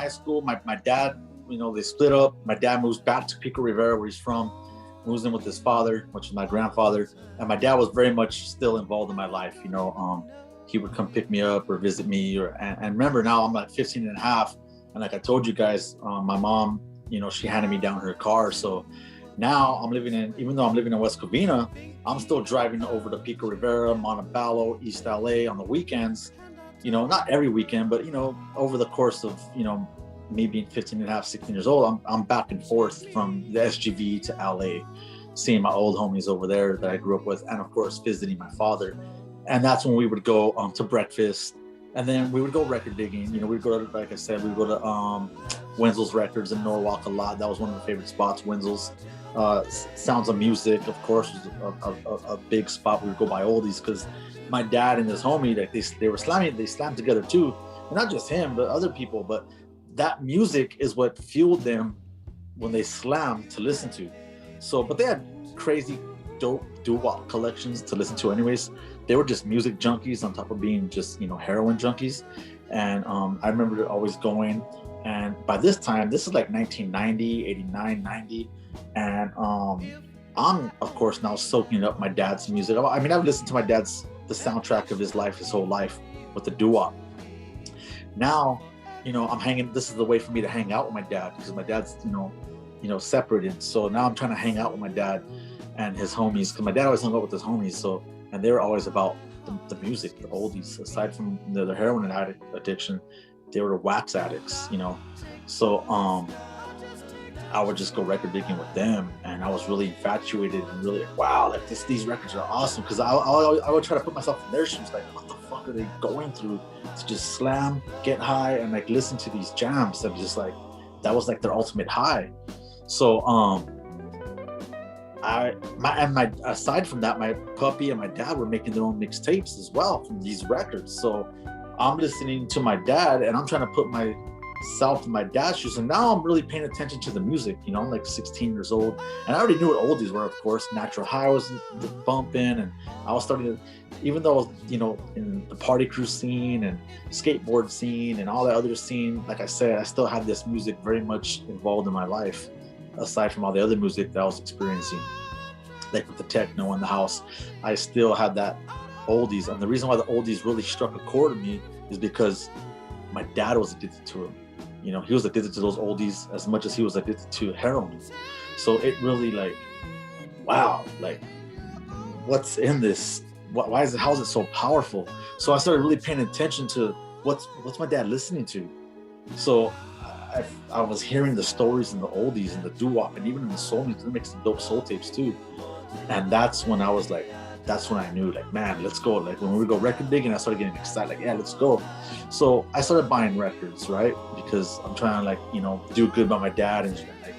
high school, my dad, they split up. My dad moves back to Pico Rivera, where he's from, moves in with his father, which is my grandfather. And my dad was very much still involved in my life. He would come pick me up or visit me. And remember, now I'm like 15 and a half. And like I told you guys, my mom, she handed me down her car. So now even though I'm living in West Covina, I'm still driving over to Pico Rivera, Montebello, East LA on the weekends. Not every weekend, but, over the course of, me being 15 and a half, 16 years old, I'm back and forth from the SGV to LA, seeing my old homies over there that I grew up with, and of course, visiting my father. And that's when we would go to breakfast, and then we would go record digging. We'd go to, like I said, we'd go to Wenzel's Records in Norwalk a lot. That was one of my favorite spots, Wenzel's. Sounds of Music, of course, was a big spot. We would go buy oldies because my dad and his homie, like they slammed together too. And not just him, but other people. But that music is what fueled them when they slammed to listen to. So, but they had crazy dope doo-wop collections to listen to anyways. They were just music junkies on top of being just, heroin junkies. And I remember always going, and by this time, this is like 1990, 89, 90. And I'm, of course, now soaking up my dad's music. I mean, I've listened to my dad's, the soundtrack of his life, his whole life with the doo-wop. Now, I'm hanging, this is the way for me to hang out with my dad because my dad's, separated. So now I'm trying to hang out with my dad and his homies because my dad always hung out with his homies. So, and they were always about the music, the oldies. Aside from the heroin addiction, they were wax addicts, So I would just go record digging with them, and I was really infatuated and really like, wow, like these records are awesome. Because I would try to put myself in their shoes, like what the fuck are they going through to just slam, get high, and like listen to these jams. And just like that was like their ultimate high. So aside from that, my puppy and my dad were making their own mixtapes as well from these records. So I'm listening to my dad, and I'm trying to put myself in my dad's shoes. And now I'm really paying attention to the music. I'm like 16 years old, and I already knew what oldies were. Of course, Natural High was bumping, and I was starting to, even though in the party crew scene and skateboard scene and all that other scene, like I said, I still had this music very much involved in my life, aside from all the other music that I was experiencing, like with the techno in the house. I still had that oldies, and the reason why the oldies really struck a chord in me is because my dad was addicted to them. He was addicted to those oldies as much as he was addicted to heroin. So it really like, wow, like what's in this? Why is it? How is it so powerful? So I started really paying attention to what's my dad listening to. So I was hearing the stories and the oldies and the doo-wop, and even in the soul music, they make some dope soul tapes too. And that's when I was like, that's when I knew, like, man, let's go. Like when we would go record digging, I started getting excited, like, yeah, let's go. So I started buying records, right? Because I'm trying to like, do good by my dad. And like,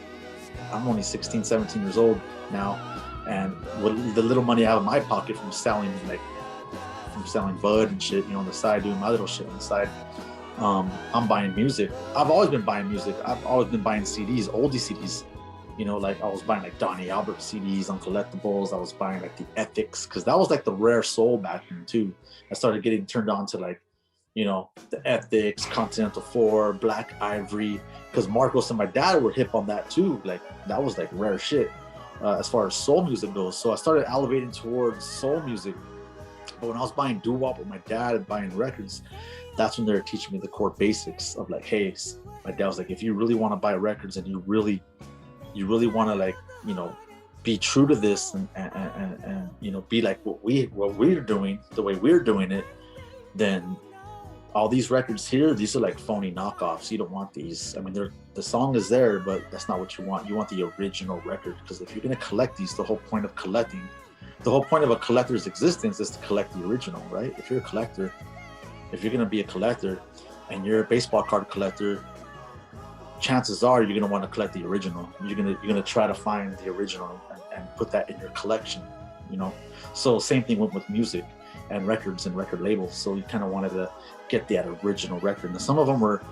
I'm only 16, 17 years old now. And with the little money I have in my pocket from selling bud and shit, on the side, doing my little shit on the side, I'm buying music. I've always been buying music. I've always been buying CDs, oldie CDs. Like I was buying like Donnie Albert CDs on collectibles. I was buying like the Ethics, because that was like the rare soul back then too. I started getting turned on to like, the Ethics, Continental 4, Black Ivory, because Marcos and my dad were hip on that too. Like that was like rare shit as far as soul music goes. So I started elevating towards soul music. But when I was buying doo-wop with my dad and buying records, that's when they were teaching me the core basics of like, hey, my dad was like, if you really want to buy records and you really want to like, be true to this and be like what we're doing, the way we're doing it, then all these records here, these are like phony knockoffs. You don't want these. I mean, the song is there, but that's not what you want. You want the original record, because if you're going to collect these, the whole point of a collector's existence is to collect the original, right? If you're a collector, if you're going to be a collector and you're a baseball card collector, chances are you're going to want to collect the original. You're going to try to find the original and put that in your collection, So same thing with music and records and record labels. So you kind of wanted to get that original record. And some of them were,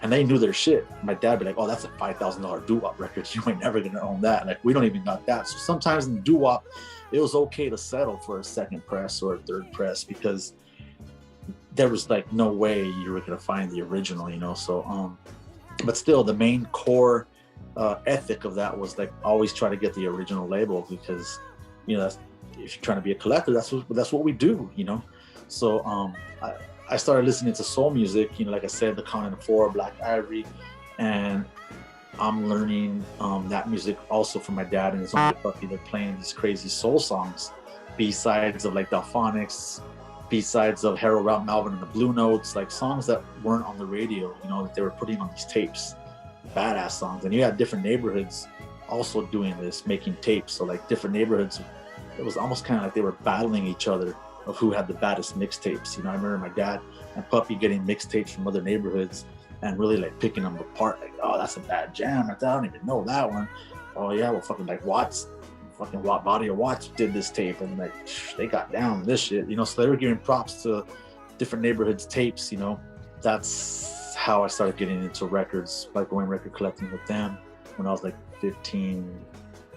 and they knew their shit. My dad would be like, oh, that's a $5,000 doo-wop record. You ain't never going to own that. Like, we don't even got that. So sometimes in doo-wop, it was okay to settle for a second press or a third press, because there was like no way you were going to find the original, So but still the main core ethic of that was like always try to get the original label, because that's, if you're trying to be a collector, that's what we do, So I started listening to soul music, like I said, the Continent 4, Black Ivory, and I'm learning that music also from my dad and his own puppy. They're playing these crazy soul songs, B-sides of like Delphonics, B-sides of Harold Ralph Melvin and the Blue Notes, like songs that weren't on the radio, that they were putting on these tapes, badass songs. And you had different neighborhoods also doing this, making tapes. So like different neighborhoods, it was almost kind of like they were battling each other of who had the baddest mixtapes. I remember my dad and Puppy getting mixtapes from other neighborhoods and really like picking them apart. Like, oh, that's a bad jam. I don't even know that one. Oh yeah, well, fucking like Watts, fucking Body of Watts did this tape, and like they got down this shit. So they were giving props to different neighborhoods' tapes. That's how I started getting into records, by going record collecting with them when I was like 15,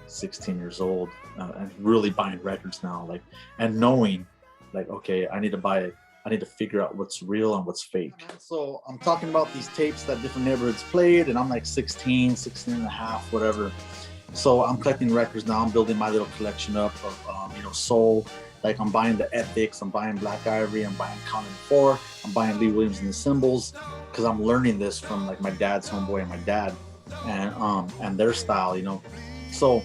16 years old, and really buying records now, like, and knowing like, okay, I need to figure out what's real and what's fake. So I'm talking about these tapes that different neighborhoods played, and I'm like 16 and a half, whatever. So I'm collecting records now. I'm building my little collection up of, soul. Like I'm buying the Ethics, I'm buying Black Ivory, I'm buying Continent 4, I'm buying Lee Williams and the Symbols, because I'm learning this from like my dad's homeboy and my dad, and their style, So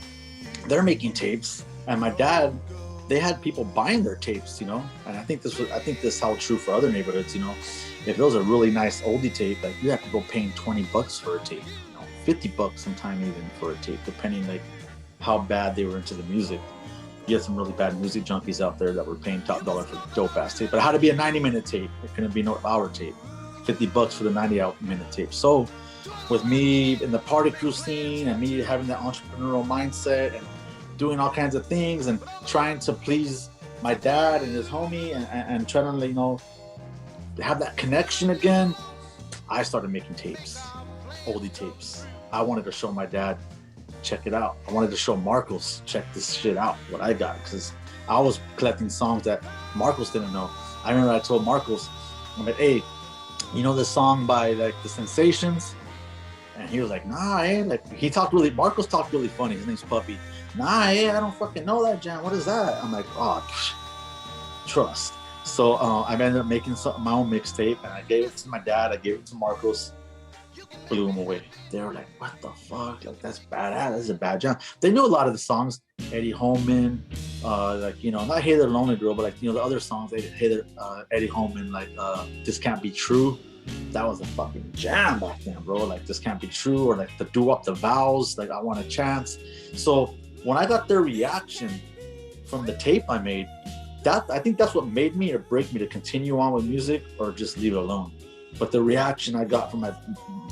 they're making tapes, and my dad, they had people buying their tapes, and I think this held true for other neighborhoods, If it was a really nice oldie tape, like you have to go paying $20 for a tape, $50 sometime even for a tape, depending like how bad they were into the music. You had some really bad music junkies out there that were paying top dollar for dope ass tape, but it had to be a 90-minute tape. It couldn't be no hour tape. $50 for the 90-minute tape. So with me in the party crew scene and me having that entrepreneurial mindset and doing all kinds of things and trying to please my dad and his homie and trying to, have that connection again, I started making tapes, oldie tapes. I wanted to show my dad, check it out. I wanted to show Marcos, check this shit out, what I got, because I was collecting songs that Marcos didn't know. I remember I told Marcos, I'm like, hey, this song by like the Sensations? And he was like, nah, like Marcos talked really funny. His name's Puppy. Nah, I don't fucking know that jam. What is that? I'm like, oh, trust. So I ended up making my own mixtape, and I gave it to my dad. I gave it to Marcos. Blew them away. They were like, what the fuck? Like, that's badass. That's a bad jam. They knew a lot of the songs. Eddie Holman, not Hey There Lonely Girl, but like, the other songs. Eddie Holman, like This Can't Be True. That was a fucking jam back then, bro. Like This Can't Be True, or like the Do Up the Vows, like I Want a Chance. So when I got their reaction from the tape I made, I think that's what made me or break me to continue on with music or just leave it alone. But the reaction I got from my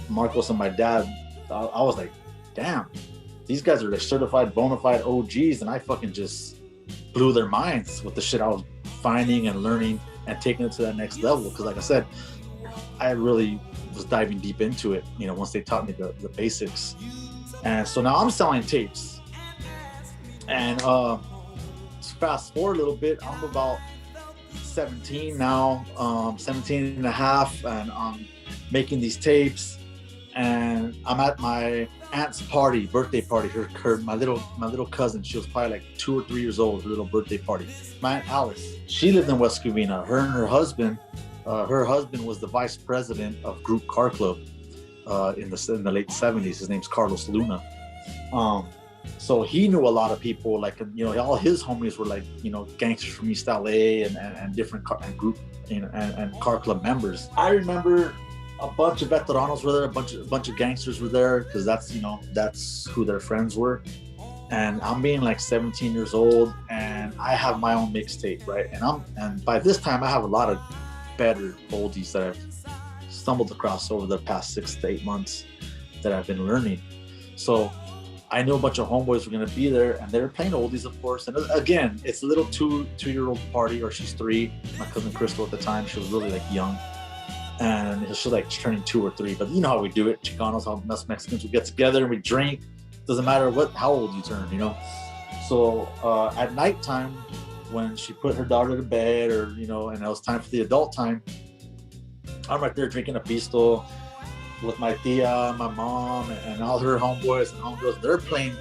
Marcos and my dad, I was like, damn, these guys are like certified bona fide OGs, and I fucking just blew their minds with the shit I was finding and learning and taking it to that next level. Because like I said, I really was diving deep into it, once they taught me the basics. And so now I'm selling tapes. And fast forward a little bit, I'm about 17 now, 17 and a half, and I'm making these tapes, and I'm at my aunt's birthday party. My little cousin, she was probably like 2 or 3 years old, her little birthday party. My Aunt Alice, she lived in West Covina. Her and her husband was the vice president of Group Car Club in the late 70s. His name's Carlos Luna. So he knew a lot of people, like, all his homies were like, gangsters from East LA and different group and car club members. I remember a bunch of veteranos were there, a bunch of gangsters were there, because that's who their friends were. And I'm being like 17 years old, and I have my own mixtape, right? And by this time I have a lot of better oldies that I've stumbled across over the past 6 to 8 months that I've been learning. So I knew a bunch of homeboys were going to be there, and they were playing oldies, of course. And again, it's a little two-year-old party, or she's 3. My cousin Crystal at the time, she was really like young, and she's like turning 2 or 3. But you know how we do it, Chicanos, how us Mexicans, we get together and we drink. Doesn't matter how old you turn, So at nighttime, when she put her daughter to bed, or and it was time for the adult time, I'm right there drinking a pisto, with my tia, my mom, and all her homeboys and homegirls. They're playing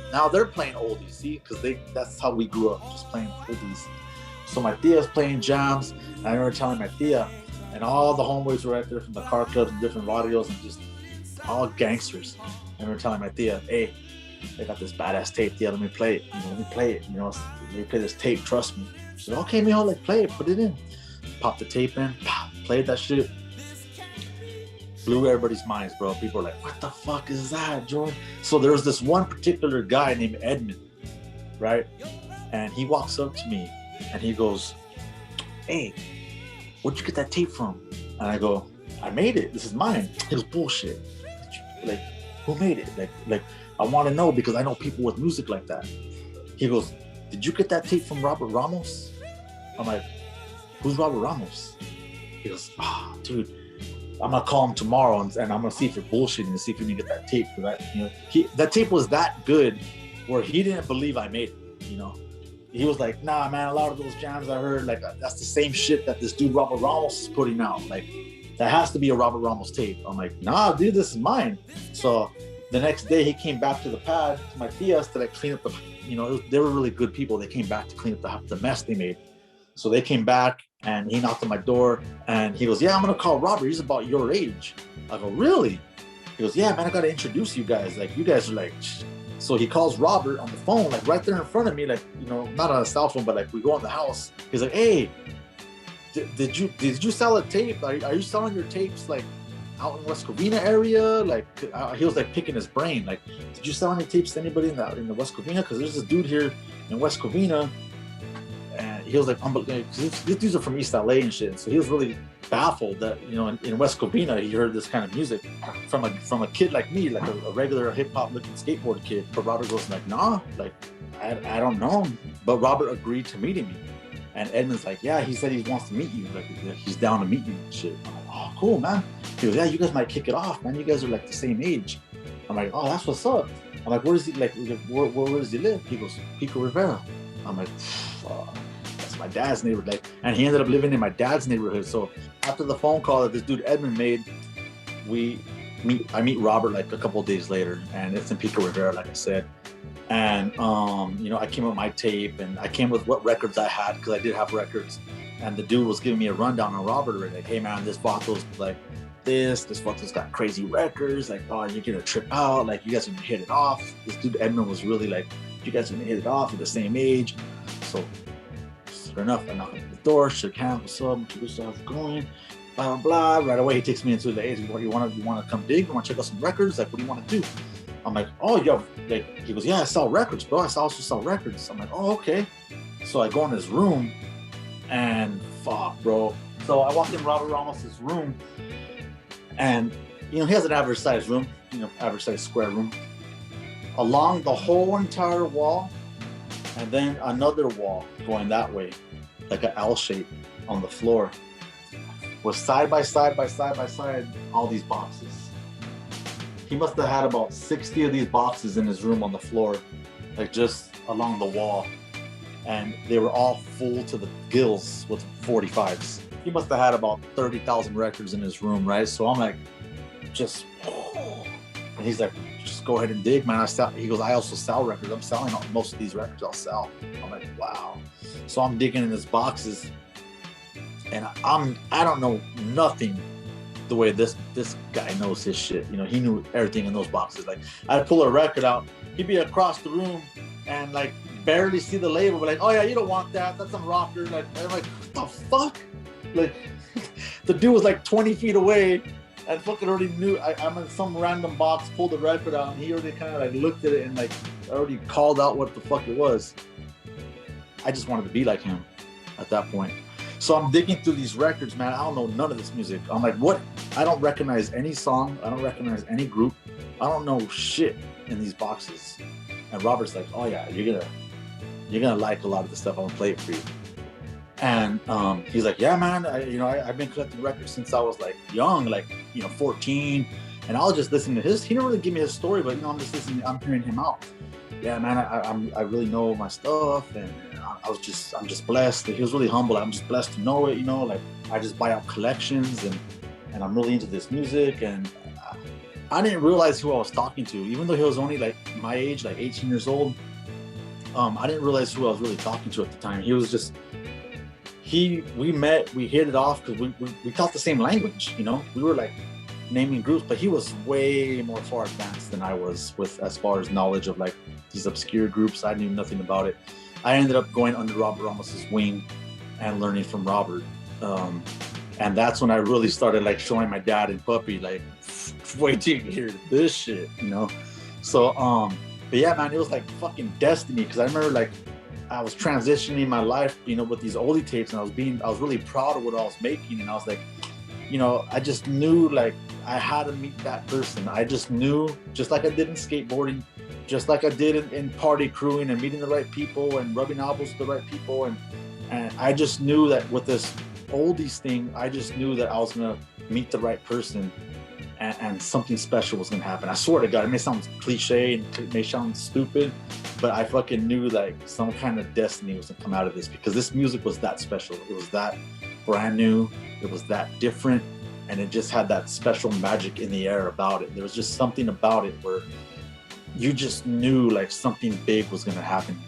oldies, see, because that's how we grew up, just playing oldies. So my tia's playing jams, and I remember telling my tia, and all the homeboys were right there from the car clubs and different barrios and just all gangsters. I remember telling my tia, hey, they got this badass tape, tia, let me play it. Let me play it. Let me play this tape, trust me. She said, okay, mijo, like play it, put it in. Popped the tape in, played that shit. Blew everybody's minds, bro. People were like, what the fuck is that, George? So there was this one particular guy named Edmund, right? And he walks up to me and he goes, hey, where'd you get that tape from? And I go, I made it. This is mine. He goes, bullshit. Like, who made it? Like, I want to know because I know people with music like that. He goes, did you get that tape from Robert Ramos? I'm like, who's Robert Ramos? He goes, dude, I'm gonna call him tomorrow and I'm gonna see if you're bullshitting and see if you can get that tape. That tape was that good where he didn't believe I made it. He was like, nah, man, a lot of those jams I heard, like that's the same shit that this dude Robert Ramos is putting out. Like, that has to be a Robert Ramos tape. I'm like, nah, dude, this is mine. So the next day he came back to the pad, to my tias, to like clean up they were really good people. They came back to clean up the mess they made. So they came back and he knocked on my door and he goes, yeah, I'm gonna call Robert. He's about your age. I go, really? He goes, yeah, man, I gotta introduce you guys. Like, you guys are like, so he calls Robert on the phone, like right there in front of me, like, not on a cell phone, but like we go in the house. He's like, hey, did you sell a tape? Are you selling your tapes like out in West Covina area? Like, he was like picking his brain. Like, did you sell any tapes to anybody in the West Covina? Because there's this dude here in West Covina. And he was like, these dudes are from East LA and shit. So he was really baffled that, in West Covina, he heard this kind of music from a kid like me, like a regular hip hop looking skateboard kid. But Robert goes like, nah, like, I don't know him. But Robert agreed to meeting me. And Edmund's like, yeah, he said he wants to meet you. Like, he's down to meet you and shit. I'm like, oh, cool, man. He goes, yeah, you guys might kick it off, man. You guys are like the same age. I'm like, oh, that's what's up. I'm like, where does he live? He goes, Pico Rivera. I'm like, that's my dad's neighborhood. Like, and he ended up living in my dad's neighborhood. So after the phone call that this dude Edmund made, I meet Robert like a couple of days later, and it's in Pico Rivera, like I said. And I came with my tape, and I came with what records I had because I did have records. And the dude was giving me a rundown on Robert, like, hey man, this vato's like this vato's got crazy records. Like, oh, you're gonna trip out. Like, you guys are gonna hit it off. This dude Edmund was really like, you guys are gonna hit it off. You're the same age. So sure enough, I knock on the door, shook hands, what's up, how's it going? Blah blah blah. Right away he takes me into the, hey, you want to come dig? You want to check out some records? Like, what do you want to do? I'm like, oh, yo, like, he goes, yeah, I sell records, bro. I also sell records. I'm like, oh, okay. So I go in his room, and fuck, bro. So I walked in Robert Ramos's room, and he has an average size room, average size square room. Along the whole entire wall, and then another wall going that way, like an L shape on the floor, was side by side all these boxes. He must have had about 60 of these boxes in his room on the floor, like just along the wall. And they were all full to the gills with 45s. He must have had about 30,000 records in his room, right? So I'm like, and he's like, just go ahead and dig, man. He goes, I also sell records. I'm selling most of these records I'll sell. I'm like, wow. So I'm digging in his boxes, and I don't know nothing the way this guy knows his shit. He knew everything in those boxes. Like, I'd pull a record out, he'd be across the room and like barely see the label, but like, oh yeah, you don't want that, that's some rocker. Like, I'm like, what the fuck? Like, the dude was like 20 feet away and fucking already knew I'm in some random box, pulled the record out, and he already kind of like looked at it and like already called out what the fuck it was. I just wanted to be like him at that point. So I'm digging through these records, man. I don't know none of this music. I'm like, what? I don't recognize any song. I don't recognize any group. I don't know shit in these boxes. And Robert's like, oh yeah, you're gonna like a lot of the stuff. I'm gonna play it for you. And he's like, yeah, man. I've been collecting records since I was like young, like 14. And I'll just listen to his. He didn't really give me his story, but I'm just listening. I'm hearing him out. Yeah, man. I really know my stuff, and I'm just blessed. He was really humble. I'm just blessed to know it. Like, I just buy out collections, and I'm really into this music, and I didn't realize who I was talking to, even though he was only like my age, like 18 years old. I didn't realize who I was really talking to at the time. He was just we met, we hit it off because we taught the same language. You know, we were like naming groups, but he was way more far advanced than I was with as far as knowledge of like these obscure groups. I knew nothing about it. I ended up going under Robert Ramos's wing and learning from Robert. And that's when I really started like showing my dad and puppy like, wait till you hear this shit, you know? So, but yeah, man, it was like fucking destiny. Cause I remember like I was transitioning my life, you know, with these oldie tapes, and I was really proud of what I was making. And I was like, you know, I just knew like I had to meet that person. I just knew, just like I did in skateboarding, just like I did in party crewing and meeting the right people and rubbing elbows with the right people. And I just knew that with this oldies thing, I just knew that I was gonna meet the right person and something special was gonna happen. I swear to God, it may sound cliche and it may sound stupid, but I fucking knew like some kind of destiny was gonna come out of this, because this music was that special. It was that brand new, it was that different, and it just had that special magic in the air about it. There was just something about it where you just knew like something big was gonna happen.